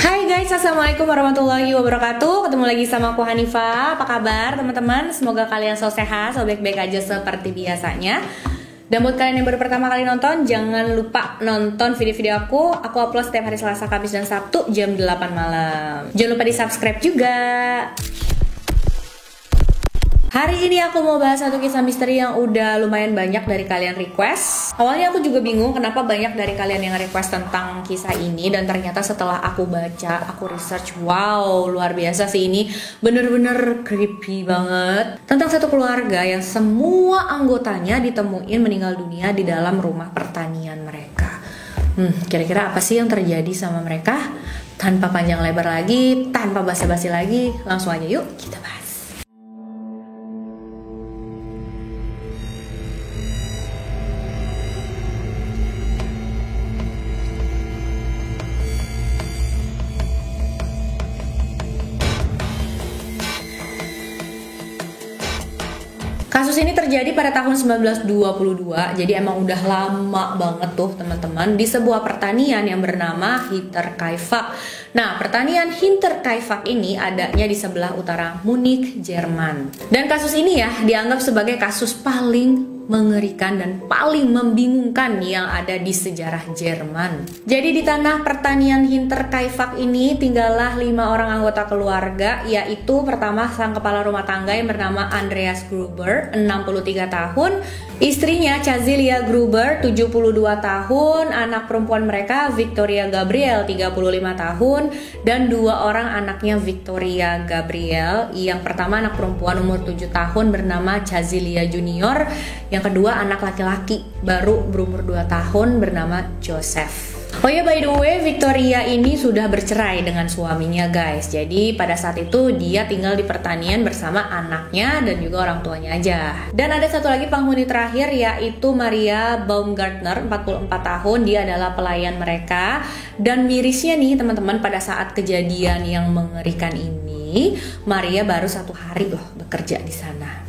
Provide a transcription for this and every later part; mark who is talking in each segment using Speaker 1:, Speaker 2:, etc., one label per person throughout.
Speaker 1: Hai guys, assalamualaikum warahmatullahi wabarakatuh. Ketemu lagi sama aku Hanifah. Apa kabar teman-teman? Semoga kalian selalu sehat, selalu baik-baik aja seperti biasanya. Dan buat kalian yang baru pertama kali nonton, jangan lupa nonton video-video aku. Aku upload setiap hari Selasa, Kamis, dan Sabtu jam 8 malam. Jangan lupa di subscribe juga. Hari ini aku mau bahas satu kisah misteri yang udah lumayan banyak dari kalian request. Awalnya aku juga bingung kenapa banyak dari kalian yang request tentang kisah ini. Dan ternyata setelah aku baca, aku research, wow, luar biasa sih ini. Bener-bener creepy banget. Tentang satu keluarga yang semua anggotanya ditemuin meninggal dunia di dalam rumah pertanian mereka. Kira-kira apa sih yang terjadi sama mereka? Tanpa panjang lebar lagi, tanpa basa-basi lagi, langsung aja yuk kita bahas. Kasus ini terjadi pada tahun 1922, jadi emang udah lama banget tuh teman-teman, di sebuah pertanian yang bernama Hinterkaifeck. Nah, pertanian Hinterkaifeck ini adanya di sebelah utara Munich, Jerman. Dan kasus ini ya dianggap sebagai kasus paling mengerikan dan paling membingungkan yang ada di sejarah Jerman. Jadi di tanah pertanian Hinterkaifeck ini tinggallah 5 orang anggota keluarga, yaitu pertama sang kepala rumah tangga yang bernama Andreas Gruber, 63 tahun, istrinya Cazilia Gruber, 72 tahun, anak perempuan mereka Victoria Gabriel, 35 tahun, dan 2 orang anaknya Victoria Gabriel. Yang pertama anak perempuan umur 7 tahun bernama Cazilia Junior, yang kedua anak laki-laki baru berumur 2 tahun bernama Joseph. Oh ya, by the way, Victoria ini sudah bercerai dengan suaminya guys. Jadi pada saat itu dia tinggal di pertanian bersama anaknya dan juga orang tuanya aja. Dan ada satu lagi penghuni terakhir, yaitu Maria Baumgartner, 44 tahun. Dia adalah pelayan mereka. Dan mirisnya nih teman-teman, pada saat kejadian yang mengerikan ini, Maria baru 1 hari loh bekerja di sana.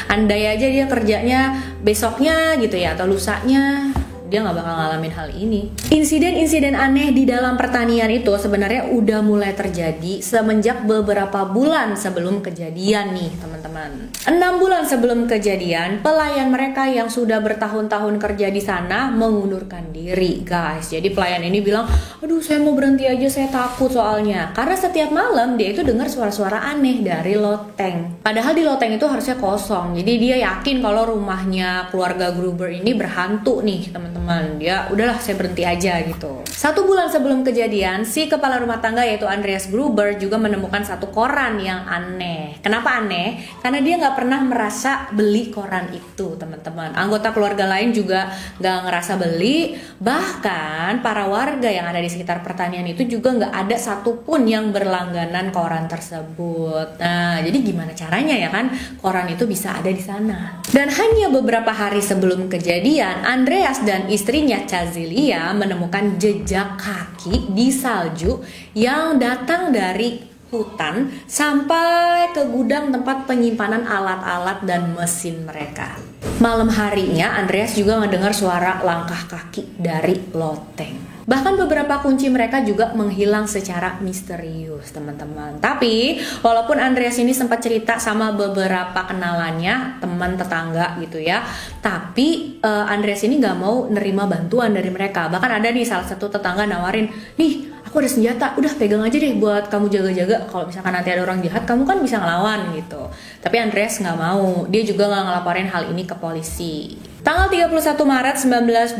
Speaker 1: Andai aja dia kerjanya besoknya gitu ya, atau lusanya, dia nggak bakal ngalamin hal ini. Insiden-insiden aneh di dalam pertanian itu sebenarnya udah mulai terjadi semenjak beberapa bulan sebelum kejadian nih teman-teman. 6 bulan sebelum kejadian, pelayan mereka yang sudah bertahun-tahun kerja di sana mengundurkan diri guys. Jadi pelayan ini bilang, aduh saya mau berhenti aja, saya takut soalnya. Karena setiap malam dia itu dengar suara-suara aneh dari loteng. Padahal di loteng itu harusnya kosong. Jadi dia yakin kalau rumahnya keluarga Gruber ini berhantu nih teman-teman. Dia udahlah saya berhenti aja gitu. 1 bulan sebelum kejadian, si kepala rumah tangga yaitu Andreas Gruber juga menemukan satu koran yang aneh. Kenapa aneh? Karena dia nggak pernah merasa beli koran itu teman-teman. Anggota keluarga lain juga nggak ngerasa beli. Bahkan para warga yang ada di sekitar pertanian itu juga nggak ada satupun yang berlangganan koran tersebut. Nah, jadi gimana caranya ya kan koran itu bisa ada di sana? Dan hanya beberapa hari sebelum kejadian, Andreas dan istrinya Cazilia menemukan jejak kaki di salju yang datang dari hutan sampai ke gudang tempat penyimpanan alat-alat dan mesin mereka. Malam harinya Andreas juga mendengar suara langkah kaki dari loteng. Bahkan beberapa kunci mereka juga menghilang secara misterius teman-teman. Tapi walaupun Andreas ini sempat cerita sama beberapa kenalannya, teman tetangga gitu ya, tapi Andreas ini gak mau nerima bantuan dari mereka. Bahkan ada nih salah satu tetangga nawarin, nih aku ada senjata, udah pegang aja deh buat kamu jaga-jaga. Kalau misalkan nanti ada orang jahat, kamu kan bisa ngelawan gitu. Tapi Andreas gak mau, dia juga gak ngelaporin hal ini ke polisi. Tanggal 31 Maret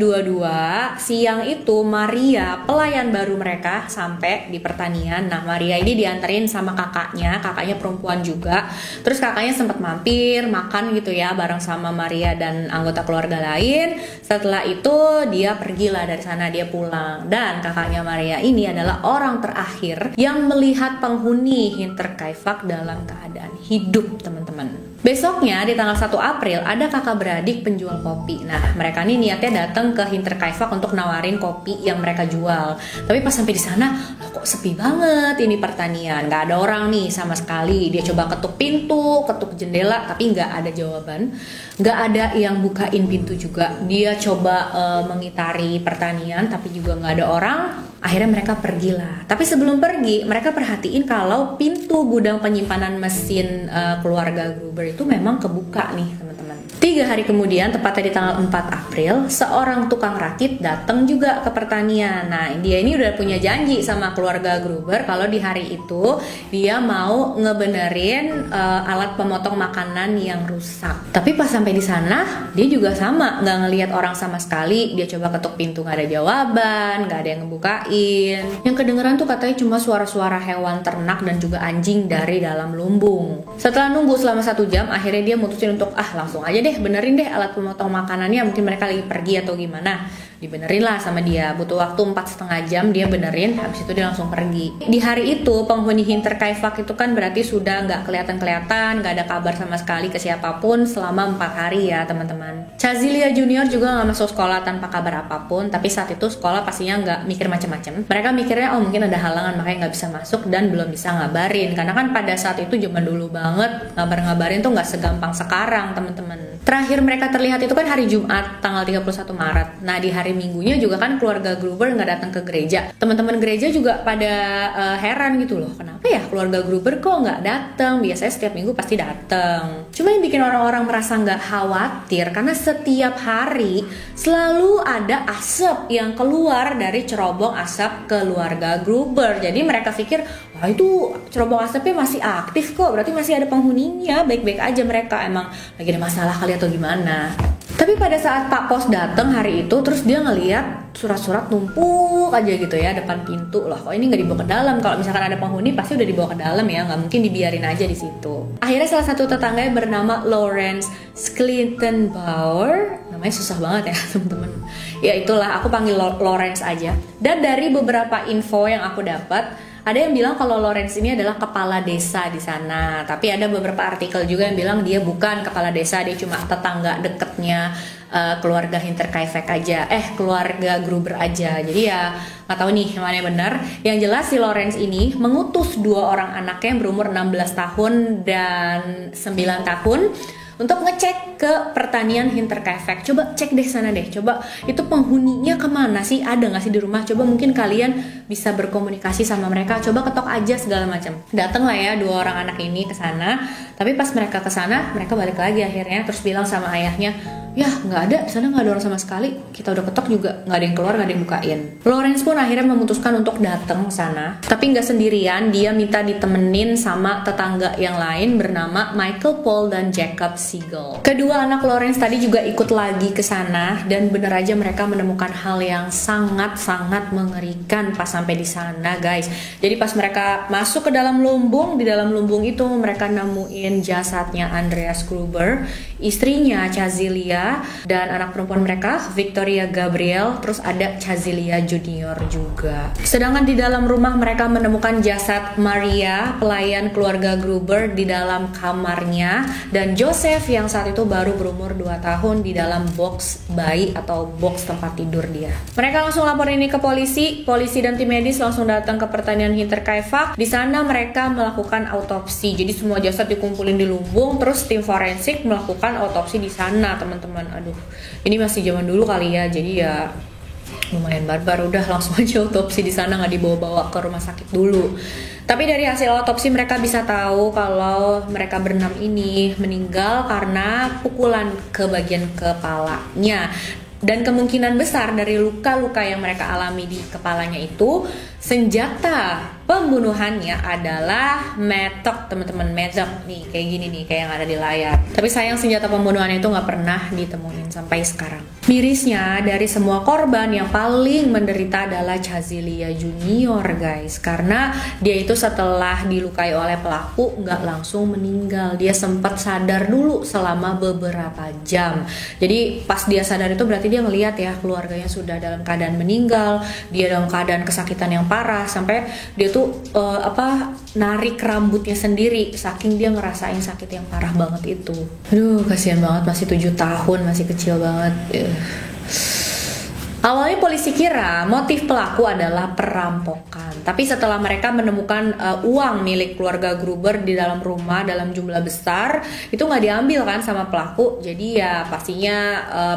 Speaker 1: 1922, siang itu Maria, pelayan baru mereka, sampai di pertanian. Nah, Maria ini dianterin sama kakaknya perempuan juga. Terus kakaknya sempat mampir, makan gitu ya, bareng sama Maria dan anggota keluarga lain. Setelah itu, dia pergilah dari sana, dia pulang. Dan kakaknya Maria ini adalah orang terakhir yang melihat penghuni Hinterkaifeck dalam keadaan hidup, teman-teman. Besoknya di tanggal 1 April ada kakak beradik penjual kopi. Nah, mereka nih niatnya datang ke Hinterkaifeck untuk nawarin kopi yang mereka jual. Tapi pas sampai di sana, loh, kok sepi banget ini pertanian. Gak ada orang nih sama sekali. Dia coba ketuk pintu, ketuk jendela, tapi gak ada jawaban. Gak ada yang bukain pintu juga. Dia coba mengitari pertanian, tapi juga gak ada orang. Akhirnya mereka pergilah. Tapi sebelum pergi, mereka perhatiin kalau pintu gudang penyimpanan mesin keluarga Gruber itu memang kebuka nih, teman-teman. 3 hari kemudian, tepatnya di tanggal 4 April, seorang tukang rakit datang juga ke pertanian. Nah, dia ini udah punya janji sama keluarga Gruber kalau di hari itu dia mau ngebenerin alat pemotong makanan yang rusak. Tapi pas sampai di sana, dia juga sama, nggak ngelihat orang sama sekali. Dia coba ketuk pintu, nggak ada jawaban, nggak ada yang ngebukain. Yang kedengeran tuh katanya cuma suara-suara hewan ternak dan juga anjing dari dalam lumbung. Setelah nunggu selama 1 jam, akhirnya dia mutusin untuk langsung aja deh benerin deh alat pemotong makanannya, mungkin mereka lagi pergi atau gimana. Dibenerin lah sama dia, butuh waktu 4,5 jam dia benerin, habis itu dia langsung pergi. Di hari itu penghuni Hinterkaifeck itu kan berarti sudah nggak kelihatan-kelihatan, nggak ada kabar sama sekali ke siapapun selama 4 hari ya teman-teman. Chazilia Junior juga nggak masuk sekolah tanpa kabar apapun, tapi saat itu sekolah pastinya nggak mikir macam-macam. Mereka mikirnya mungkin ada halangan makanya nggak bisa masuk dan belum bisa ngabarin, karena kan pada saat itu zaman dulu banget ngabarin tuh nggak segampang sekarang teman-teman. Terakhir mereka terlihat itu kan hari Jumat tanggal 31 Maret. Nah, di hari Minggunya juga kan keluarga Gruber nggak datang ke gereja. Teman-teman gereja juga pada heran gitu loh, kenapa ya keluarga Gruber kok nggak datang? Biasanya setiap minggu pasti datang. Cuma yang bikin orang-orang merasa nggak khawatir karena setiap hari selalu ada asap yang keluar dari cerobong asap keluarga Gruber. Jadi mereka pikir, wah itu cerobong asapnya masih aktif kok, berarti masih ada penghuninya, baik-baik aja mereka, emang lagi ada masalah kali atau gimana. Tapi pada saat Pak Pos datang hari itu, terus dia ngeliat surat-surat numpuk aja gitu ya depan pintu. Loh, kok ini nggak dibawa ke dalam? Kalau misalkan ada penghuni pasti udah dibawa ke dalam ya, nggak mungkin dibiarin aja di situ. Akhirnya salah satu tetangganya bernama Lawrence Schlittenbauer, namanya susah banget ya teman-teman. Ya itulah, aku panggil Lawrence aja. Dan dari beberapa info yang aku dapat, ada yang bilang kalau Lawrence ini adalah kepala desa di sana. Tapi ada beberapa artikel juga yang bilang dia bukan kepala desa, dia cuma tetangga deketnya keluarga Hinterkaifeck aja. Keluarga Gruber aja. Jadi ya nggak tahu nih mana yang benar. Yang jelas si Lawrence ini mengutus 2 orang anaknya yang berumur 16 tahun dan 9 tahun untuk ngecek ke pertanian Hinterkaifeck. Coba cek deh sana deh, coba itu penghuninya kemana sih, ada nggak sih di rumah, coba mungkin kalian bisa berkomunikasi sama mereka, coba ketok aja segala macam. Datang lah ya 2 orang anak ini ke sana, tapi pas mereka ke sana mereka balik lagi akhirnya, terus bilang sama ayahnya, ya nggak ada, di sana nggak ada orang sama sekali, kita udah ketok juga nggak ada yang keluar, nggak ada yang bukain. Lawrence pun akhirnya memutuskan untuk datang ke sana, tapi nggak sendirian, dia minta ditemenin sama tetangga yang lain bernama Michael Paul dan Jacob Siegel. Kedua anak Lawrence tadi juga ikut lagi ke sana dan bener aja mereka menemukan hal yang sangat-sangat mengerikan pas sampai di sana, guys. Jadi pas mereka masuk ke dalam lumbung, di dalam lumbung itu mereka nemuin jasadnya Andreas Gruber, istrinya Chazilia, dan anak perempuan mereka Victoria Gabriel, terus ada Chazilia Junior juga. Sedangkan di dalam rumah mereka menemukan jasad Maria, pelayan keluarga Gruber, di dalam kamarnya, dan Joseph yang saat itu baru berumur 2 tahun di dalam box bayi atau box tempat tidur dia. Mereka langsung laporin ini ke polisi dan tim medis langsung datang ke pertanian Hinterkaifeck. Di sana mereka melakukan autopsi. Jadi semua jasad dikumpulin di lumbung, terus tim forensik melakukan autopsi di sana, teman-teman. Aduh, ini masih zaman dulu kali ya. Jadi ya lumayan barbar, udah langsung aja autopsi di sana, nggak dibawa-bawa ke rumah sakit dulu. Tapi dari hasil autopsi mereka bisa tahu kalau mereka berenam ini meninggal karena pukulan ke bagian kepalanya. Dan kemungkinan besar dari luka-luka yang mereka alami di kepalanya itu, senjata pembunuhannya adalah metok, teman-teman. Metok nih, kayak gini nih, kayak yang ada di layar. Tapi sayang senjata pembunuhan itu nggak pernah ditemuin sampai sekarang. Mirisnya, dari semua korban yang paling menderita adalah Chazilia Junior, guys. Karena dia itu setelah dilukai oleh pelaku nggak langsung meninggal. Dia sempat sadar dulu selama beberapa jam. Jadi pas dia sadar itu berarti dia ngelihat ya keluarganya sudah dalam keadaan meninggal, dia dalam keadaan kesakitan yang parah, sampai dia tuh tuh narik rambutnya sendiri saking dia ngerasain sakit yang parah banget itu. Aduh, kasihan banget, masih 7 tahun, masih kecil banget. Awalnya polisi kira motif pelaku adalah perampokan, tapi setelah mereka menemukan uang milik keluarga Gruber di dalam rumah dalam jumlah besar, itu nggak diambil kan sama pelaku. Jadi ya pastinya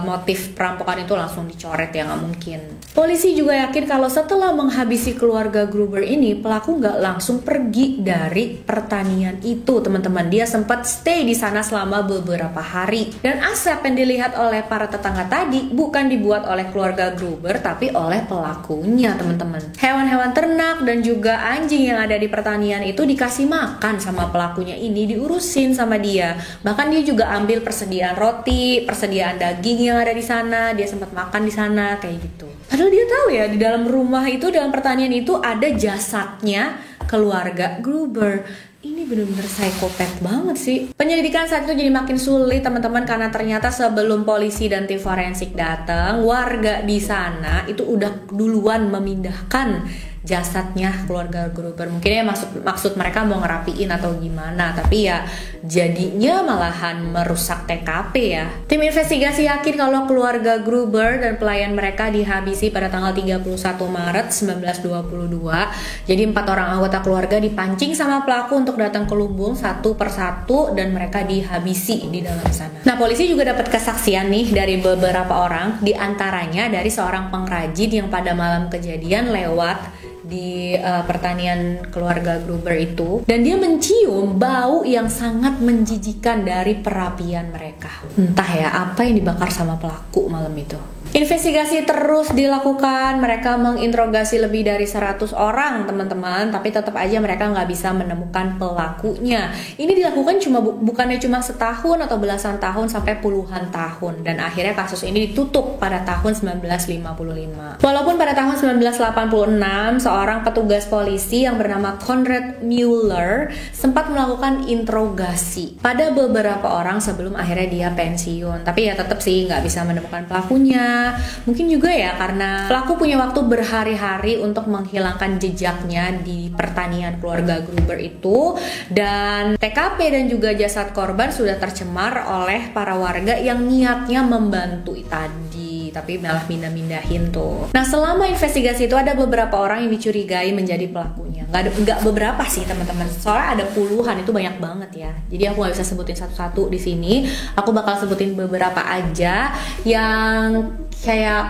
Speaker 1: motif perampokan itu langsung dicoret, ya nggak mungkin. Polisi juga yakin kalau setelah menghabisi keluarga Gruber ini, pelaku nggak langsung pergi dari pertanian itu, teman-teman. Dia sempat stay di sana selama beberapa hari. Dan asap yang dilihat oleh para tetangga tadi bukan dibuat oleh keluarga Gruber, tapi oleh pelakunya, teman-teman. Hewan-hewan ternak dan juga anjing yang ada di pertanian itu dikasih makan sama pelakunya ini, diurusin sama dia. Bahkan dia juga ambil persediaan roti, persediaan daging yang ada di sana, dia sempat makan di sana kayak gitu. Padahal dia tahu ya, di dalam rumah itu, dalam pertanian itu ada jasadnya keluarga Gruber. Ini benar-benar psikopat banget sih. Penyelidikan saat itu jadi makin sulit, teman-teman, karena ternyata sebelum polisi dan tim forensik datang, warga di sana itu udah duluan memindahkan jasadnya keluarga Gruber. Mungkin ya maksud mereka mau ngerapiin atau gimana, tapi ya jadinya malahan merusak TKP ya. Tim investigasi yakin kalau keluarga Gruber dan pelayan mereka dihabisi pada tanggal 31 Maret 1922. Jadi 4 orang anggota keluarga dipancing sama pelaku untuk datang ke lumbung satu persatu dan mereka dihabisi di dalam sana. Nah, polisi juga dapat kesaksian nih dari beberapa orang, di antaranya dari seorang pengrajin yang pada malam kejadian lewat di pertanian keluarga Gruber itu, dan dia mencium bau yang sangat menjijikan dari perapian mereka. Entah ya apa yang dibakar sama pelaku malam itu. Investigasi terus dilakukan, mereka menginterogasi lebih dari 100 orang, teman-teman, tapi tetap aja mereka nggak bisa menemukan pelakunya. Ini dilakukan bukannya cuma setahun atau belasan tahun, sampai puluhan tahun, dan akhirnya kasus ini ditutup pada tahun 1955. Walaupun pada tahun 1986 seorang petugas polisi yang bernama Conrad Mueller sempat melakukan interogasi pada beberapa orang sebelum akhirnya dia pensiun, tapi ya tetap sih nggak bisa menemukan pelakunya. Mungkin juga ya karena pelaku punya waktu berhari-hari untuk menghilangkan jejaknya di pertanian keluarga Gruber itu, dan TKP dan juga jasad korban sudah tercemar oleh para warga yang niatnya membantu tadi, tapi malah mindah-mindahin tuh. Nah, selama investigasi itu ada beberapa orang yang dicurigai menjadi pelakunya. Nggak beberapa sih, teman-teman. Soalnya ada puluhan, itu banyak banget ya. Jadi aku nggak bisa sebutin satu-satu di sini. Aku bakal sebutin beberapa aja yang kayak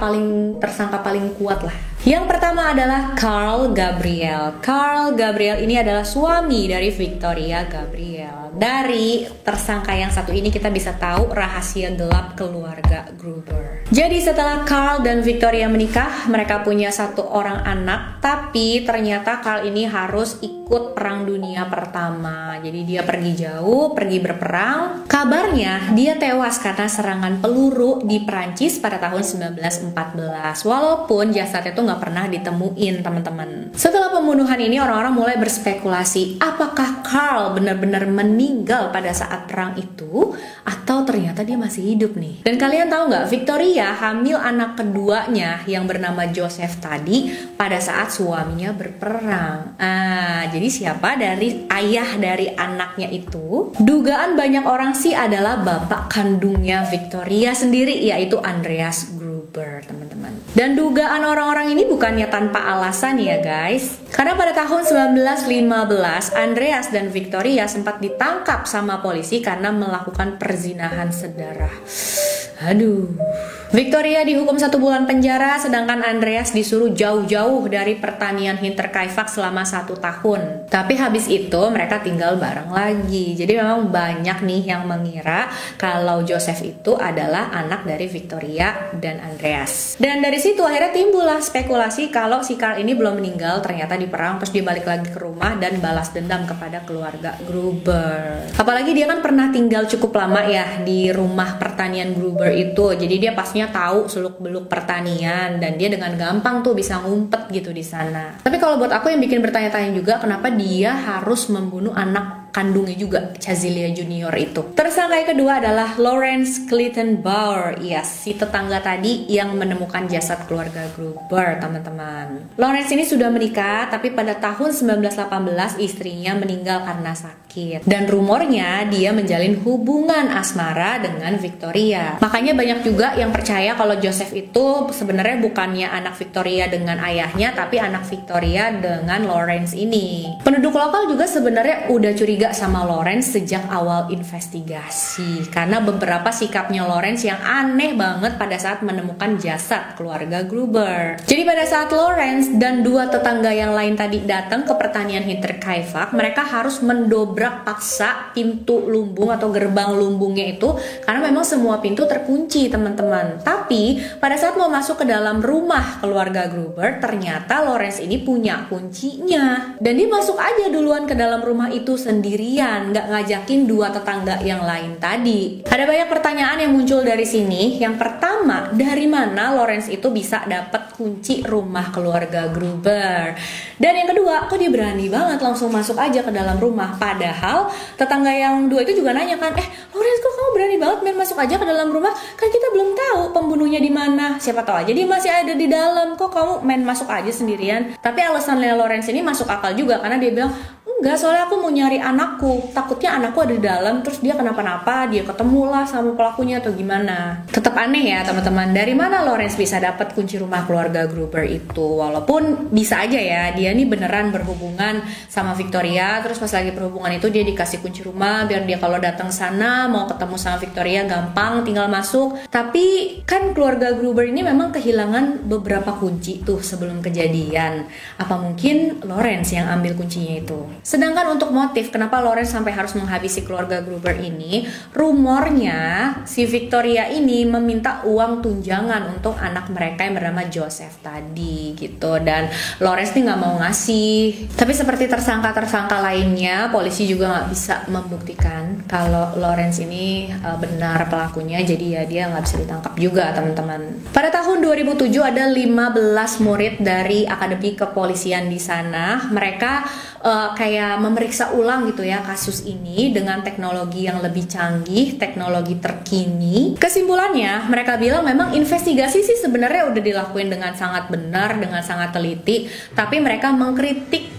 Speaker 1: tersangka paling kuat lah. Yang pertama adalah Carl Gabriel. Carl Gabriel ini adalah suami dari Victoria Gabriel. Dari tersangka yang satu ini kita bisa tahu rahasia gelap keluarga Gruber. Jadi setelah Carl dan Victoria menikah, mereka punya 1 orang anak, tapi ternyata Carl ini harus ikut Perang Dunia Pertama. Jadi dia pergi jauh, pergi berperang. Kabarnya dia tewas karena serangan peluru di Prancis pada tahun 1914. Walaupun jasadnya itu nggak pernah ditemuin, teman-teman. Setelah pembunuhan ini, orang-orang mulai berspekulasi apakah Carl benar-benar meninggal pada saat perang itu atau ternyata dia masih hidup nih. Dan kalian tahu nggak, Victoria hamil anak keduanya yang bernama Joseph tadi pada saat suaminya berperang. Jadi siapa dari ayah dari anaknya itu? Dugaan banyak orang sih adalah bapak kandungnya Victoria sendiri, yaitu Andreas Gruber, teman-teman. Dan dugaan orang-orang ini bukannya tanpa alasan ya guys. Karena pada tahun 1915 Andreas dan Victoria sempat ditangkap sama polisi karena melakukan perzinahan sedarah. Aduh. Victoria dihukum 1 bulan penjara, sedangkan Andreas disuruh jauh-jauh dari pertanian Hinterkaifeck selama 1 tahun. Tapi habis itu mereka tinggal bareng lagi. Jadi memang banyak nih yang mengira kalau Joseph itu adalah anak dari Victoria dan Andreas. Dan dari situ akhirnya timbullah spekulasi kalau si Carl ini belum meninggal, ternyata di perang, terus dia balik lagi ke rumah dan balas dendam kepada keluarga Gruber. Apalagi dia kan pernah tinggal cukup lama ya di rumah pertanian Gruber itu. Jadi dia pasnya tahu seluk-beluk pertanian dan dia dengan gampang tuh bisa ngumpet gitu di sana. Tapi kalau buat aku yang bikin bertanya-tanya juga, kenapa dia harus membunuh anak anak kandungnya juga, Chazelia Junior itu. Tersangka yang kedua adalah Lawrence Clayton Bauer, yes, si tetangga tadi yang menemukan jasad keluarga Gruber, teman-teman. Lawrence ini sudah menikah, tapi pada tahun 1918 istrinya meninggal karena sakit. Dan rumornya dia menjalin hubungan asmara dengan Victoria. Makanya banyak juga yang percaya kalau Joseph itu sebenarnya bukannya anak Victoria dengan ayahnya, tapi anak Victoria dengan Lawrence ini. Penduduk lokal juga sebenarnya udah curiga sama Lawrence sejak awal investigasi, karena beberapa sikapnya Lawrence yang aneh banget pada saat menemukan jasad keluarga Gruber. Jadi pada saat Lawrence dan dua tetangga yang lain tadi datang ke pertanian Hinterkaifeck, mereka harus mendobrak paksa pintu lumbung atau gerbang lumbungnya itu karena memang semua pintu terkunci, teman-teman. Tapi pada saat mau masuk ke dalam rumah keluarga Gruber, ternyata Lawrence ini punya kuncinya dan dia masuk aja duluan ke dalam rumah itu sendirian, nggak ngajakin dua tetangga yang lain tadi. Ada banyak pertanyaan yang muncul dari sini. Yang pertama, dari mana Lawrence itu bisa dapat kunci rumah keluarga Gruber? Dan yang kedua, kok dia berani banget langsung masuk aja ke dalam rumah? Padahal tetangga yang dua itu juga nanya kan, Lawrence, kok kamu berani banget main masuk aja ke dalam rumah? Kan kita belum tahu pembunuhnya di mana. Siapa tahu aja dia masih ada di dalam. Kok kamu main masuk aja sendirian? Tapi alasannya Lawrence ini masuk akal juga, karena dia bilang, enggak, soalnya aku mau nyari anakku. Takutnya anakku ada di dalam, terus dia kenapa-napa, dia ketemulah sama pelakunya atau gimana. Tetap aneh ya, teman-teman. Dari mana Lawrence bisa dapat kunci rumah keluarga Gruber itu? Walaupun bisa aja ya, dia nih beneran berhubungan sama Victoria, terus pas lagi berhubungan itu dia dikasih kunci rumah biar dia kalau datang sana mau ketemu sama Victoria gampang tinggal masuk. Tapi kan keluarga Gruber ini memang kehilangan beberapa kunci tuh sebelum kejadian. Apa mungkin Lawrence yang ambil kuncinya itu? Sedangkan untuk motif kenapa Lawrence sampai harus menghabisi keluarga Gruber ini, rumornya si Victoria ini meminta uang tunjangan untuk anak mereka yang bernama Joseph tadi gitu, dan Lawrence nih nggak mau ngasih. Tapi seperti tersangka-tersangka lainnya, polisi juga nggak bisa membuktikan kalau Lawrence ini benar pelakunya, jadi ya dia nggak bisa ditangkap juga, teman-teman. Pada tahun 2007 ada 15 murid dari akademi kepolisian di sana. Mereka kayak memeriksa ulang gitu ya kasus ini dengan teknologi yang lebih canggih, teknologi terkini. Kesimpulannya, mereka bilang memang investigasi sih sebenarnya udah dilakuin dengan sangat benar, dengan sangat teliti, tapi mereka mengkritik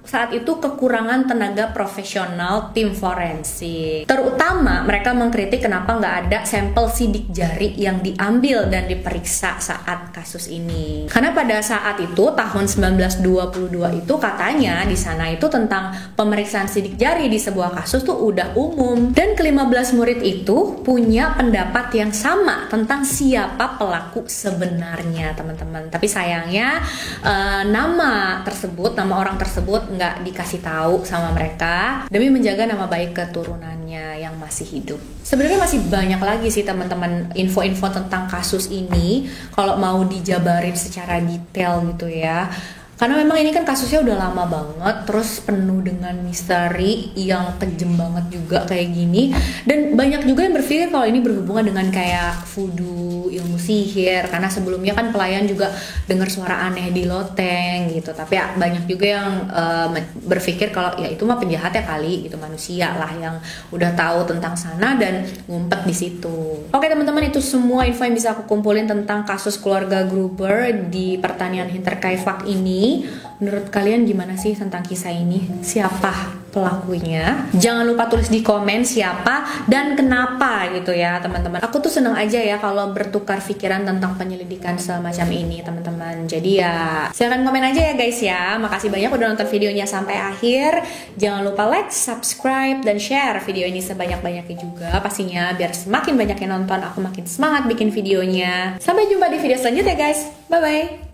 Speaker 1: saat itu kekurangan tenaga profesional tim forensik. Terutama mereka mengkritik kenapa nggak ada sampel sidik jari yang diambil dan diperiksa saat kasus ini. Karena pada saat itu tahun 1922 itu katanya di sana itu tentang pemeriksaan sidik jari di sebuah kasus tuh udah umum, dan ke-15 murid itu punya pendapat yang sama tentang siapa pelaku sebenarnya, teman-teman. Tapi sayangnya nama orang tersebut nggak dikasih tahu sama mereka demi menjaga nama baik keturunannya yang masih hidup. Sebenarnya masih banyak lagi sih teman-teman info-info tentang kasus ini kalau mau dijabarin secara detail gitu ya. Karena memang ini kan kasusnya udah lama banget, terus penuh dengan misteri yang kejem banget juga kayak gini. Dan banyak juga yang berpikir kalau ini berhubungan dengan kayak voodoo, ilmu sihir. Karena sebelumnya kan pelayan juga dengar suara aneh di loteng gitu. Tapi ya banyak juga yang berpikir kalau ya itu mah penjahat ya kali, itu manusia lah yang udah tahu tentang sana dan ngumpet di situ. Oke teman-teman, itu semua info yang bisa aku kumpulin tentang kasus keluarga Gruber di pertanian Hinterkaifeck ini. Menurut kalian gimana sih tentang kisah ini? Siapa pelakunya? Jangan lupa tulis di komen siapa dan kenapa gitu ya teman-teman. Aku tuh seneng aja ya kalau bertukar pikiran tentang penyelidikan semacam ini, teman-teman. Jadi ya silahkan komen aja ya guys ya. Makasih banyak udah nonton videonya sampai akhir. Jangan lupa like, subscribe, dan share video ini sebanyak-banyaknya juga pastinya, biar semakin banyak yang nonton aku makin semangat bikin videonya. Sampai jumpa di video selanjutnya guys. Bye bye.